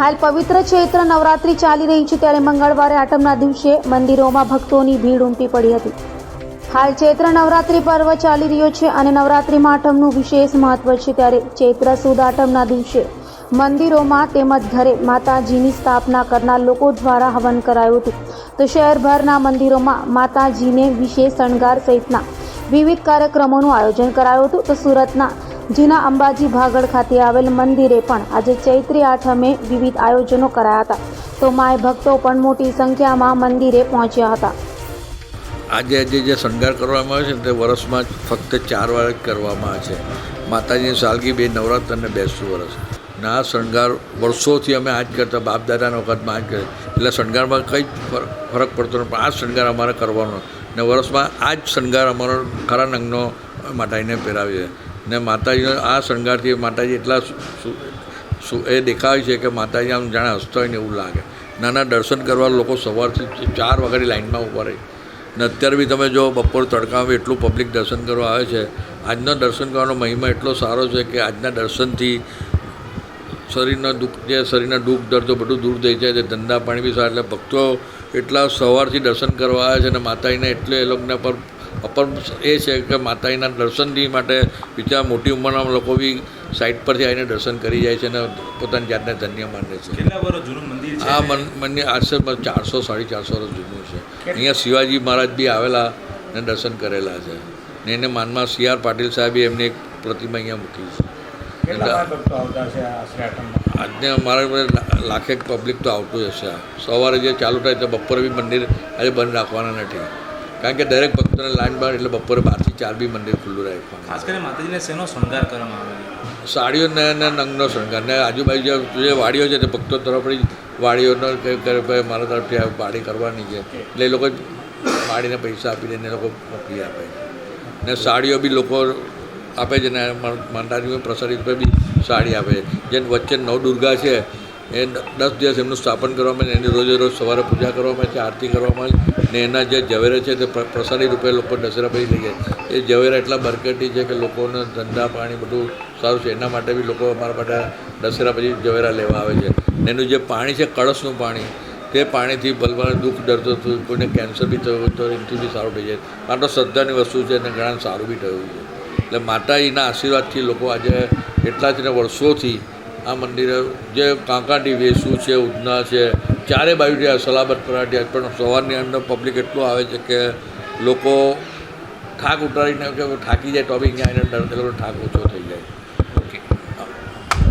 હાલ પવિત્ર ચૈત્ર નવરાત્રિ ચાલી રહી છે ત્યારે મંગળવારે આઠમના દિવસે મંદિરોમાં ભક્તોની ભીડ ઉમટી પડી હતી। હાલ ચૈત્ર નવરાત્રિ પર્વ ચાલી રહ્યો છે અને નવરાત્રિમાં આઠમનું વિશેષ મહત્વ છે ત્યારે ચૈત્ર સુદ આઠમના દિવસે મંદિરોમાં તેમજ ઘરે માતાજીની સ્થાપના કરનાર લોકો દ્વારા હવન કરાયું હતું। તો શહેરભરના મંદિરોમાં માતાજીને વિશેષ શણગાર સહિતના વિવિધ કાર્યક્રમોનું આયોજન કરાયું હતું। તો સુરતના જૂના અંબાજી ભાગળ ખાતે આવેલ મંદિરે પણ આજે ચૈત્રી આઠમે વિવિધ આયોજનો કરાયા હતા। તો માય ભક્તો પણ મોટી સંખ્યામાં મંદિરે પહોંચ્યા હતા। આજે જે શણગાર કરવામાં આવે છે તે વર્ષમાં ફક્ત 4 વાર જ કરવામાં આવે છે। માતાજીની સાલગી, બે નવરાત્ર અને બેસતું વર્ષ ને આ શણગાર વર્ષોથી અમે આ જ કરતા, બાપ દાદાના વખતમાં આ જ કરે, એટલે શણગારમાં કંઈ જ ફરક પડતો નથી, પણ આ શણગાર અમારે કરવાનો ને વર્ષમાં આ જ શણગાર અમારો ખરા નંગનો માતાજીને પહેરાવીએ ને માતાજીનો આ શણગારથી માતાજી એટલા એ દેખાય છે કે માતાજી આમ જાણે હસતા હોય ને એવું લાગે। નાના દર્શન કરવા લોકો સવારથી 4 વાગ્યાની લાઇનમાં ઊભા રહી ને અત્યારે બી તમે જો બપોર તડકામાં એટલું પબ્લિક દર્શન કરવા આવે છે। આજનો દર્શન કરવાનો મહિમા એટલો સારો છે કે આજના દર્શનથી શરીરના દુઃખ દર્દો બધું દૂર થઈ જાય છે, ધંધા પાણી બી સારા, એટલે ભક્તો એટલા સવારથી દર્શન કરવા આવે છે અને માતાજીને એટલે એ લોકોને પર અપર એ છે કે માતાજીના દર્શનથી માટે બીજા મોટી ઉંમરના લોકો બી સાઈડ પરથી આવીને દર્શન કરી જાય છે અને પોતાની જાતને ધન્ય માને છે। કેટલા વર્ષ જૂનું મંદિર છે? આ મંદિર આશરે 400 450 વર્ષ જૂનું છે। અહીંયા શિવાજી મહારાજ બી આવેલા ને દર્શન કરેલા છે ને એને માનમાં CR પાટીલ સાહેબે એમની એક પ્રતિમા અહીંયા મૂકી છે। આજને અમારા લાખેક પબ્લિક તો આવતું હશે। સવારે જે ચાલુ થાય તો બપોરે બી મંદિર આજે બંધ રાખવાના નથી, કારણ કે દરેક ભક્તોને લાઈન બહાર, એટલે બપોરે 12 થી 4 બી મંદિર ખુલ્લું રાખવાનું। ખાસ કરીને માતાજીને શેનો શણગાર કરવામાં આવે છે? સાડીઓ ને નંગનો શણગાર ને આજુબાજુ જે વાડીઓ છે તે ભક્તો તરફથી વાડીઓનો મારા તરફથી વાડી કરવાની છે, એટલે એ લોકો વાડીને પૈસા આપી દઈને એ લોકો મોકલી આપે ને સાડીઓ બી લોકો આપે છે ને માતાજી પ્રસારિત પર બી સાડી આપે છે। જે વચ્ચે નવદુર્ગા છે એ 10 દિવસ એમનું સ્થાપન કરવામાં આવે, એની રોજે રોજ સવારે પૂજા કરવામાં આવે છે, આરતી કરવામાં આવે ને એના જે ઝવેરા છે તે પ્રસાદી રૂપે લોકો દશેરા પછી લઈ જાય। એ ઝવેરા એટલા બરકતી છે કે લોકોને ધંધા પાણી બધું સારું છે, એના માટે બી લોકો અમારા માટે દશેરા પછી ઝવેરા લેવા આવે છે। ને એનું જે પાણી છે કળશનું પાણી, તે પાણીથી ભલવાને દુઃખ ડરતો હતું, કોઈને કેન્સર બી થયું હોય તો એનાથી બી સારું થઈ જાય। આ તો શ્રદ્ધાની વસ્તુ છે અને ઘણા સારું બી થયું છે, એટલે માતાજીના આશીર્વાદથી લોકો આજે એટલા જ ને વર્ષોથી આ મંદિરે જે કાંકાટી વેસુ છે, ઉધના છે, ચારે બાજુથી સલાબત પરાઠી, પણ સવારની અંદર પબ્લિક એટલું આવે છે કે લોકો થાક ઉતારીને કે થાકી જાય તો બી અહીંયા આવીને થાક ઓછો થઈ જાય।